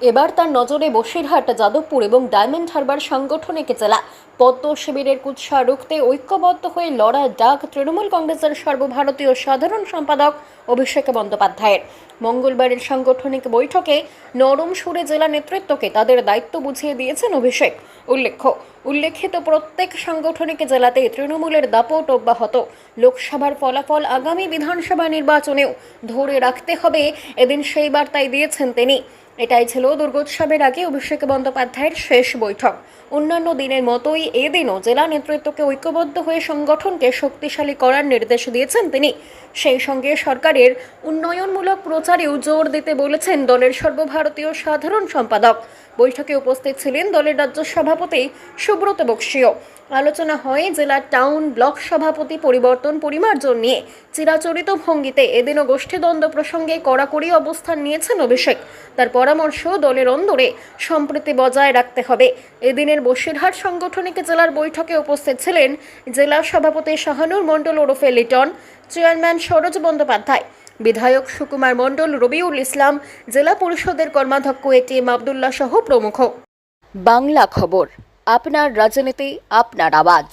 এবার তার নজরে বসিরহাট, যাদবপুর এবং ডায়মন্ড হারবার সাংগঠনিক জেলা। পদ্ম শিবিরের কুৎসা রুখতে ঐক্যবদ্ধ হয়ে লড়ার ডাক তৃণমূল কংগ্রেসের সর্বভারতীয় সাধারণ সম্পাদক অভিষেক বন্দ্যোপাধ্যায়ের। মঙ্গলবারের সাংগঠনিক বৈঠকে নরম সুরে জেলা নেতৃত্বকে তাদের দায়িত্ব বুঝিয়ে দিয়েছেন অভিষেক। উল্লেখিত প্রত্যেক সাংগঠনিক জেলাতে তৃণমূলের দাপট অব্যাহত। লোকসভার ফলাফল আগামী বিধানসভা নির্বাচনেও ধরে রাখতে হবে, এদিন সেই বার্তাই দিয়েছেন তিনি। এটাই ছিল দুর্গোৎসবের আগে অভিষেক বন্দ্যোপাধ্যায়ের শেষ বৈঠক। অন্যান্য দিনের মতোই এদিনও জেলা নেতৃত্বকে ঐক্যবদ্ধ হয়ে সংগঠনকে শক্তিশালী করার নির্দেশ দিয়েছেন তিনি। সেই সঙ্গে সরকারের উন্নয়নমূলক প্রচারেও জোর দিতে বলেছেন দলের সর্বভারতীয় সাধারণ সম্পাদক। বৈঠকে উপস্থিত ছিলেন দলের রাজ্য সভাপতি সুব্রত বক্সীও। আলোচনা হয় জেলার টাউন ব্লক সভাপতি পরিবর্তন পরিমার্জন নিয়ে। চিরাচরিত ভঙ্গিতে এদিনও গোষ্ঠীদ্বন্দ্ব প্রসঙ্গে কড়াকড়ি অবস্থান নিয়েছেন অভিষেক। তার পরামর্শ, দলের অন্দরে সম্প্রীতি বজায় রাখতে হবে। এদিনের বসিরহাট সাংগঠনিক জেলার বৈঠকে উপস্থিত ছিলেন জেলা সভাপতি শাহানুর মণ্ডল ওরফে লিটন, চেয়ারম্যান সরোজ বন্দ্যোপাধ্যায়, বিধায়ক সুকুমার মণ্ডল, রবিউল ইসলাম, জেলা পরিষদের কর্মাধ্যক্ষ এটিএম আবদুল্লাহ সহ প্রমুখ। বাংলা খবর, আপনার রাজনীতি, আপনার আওয়াজ।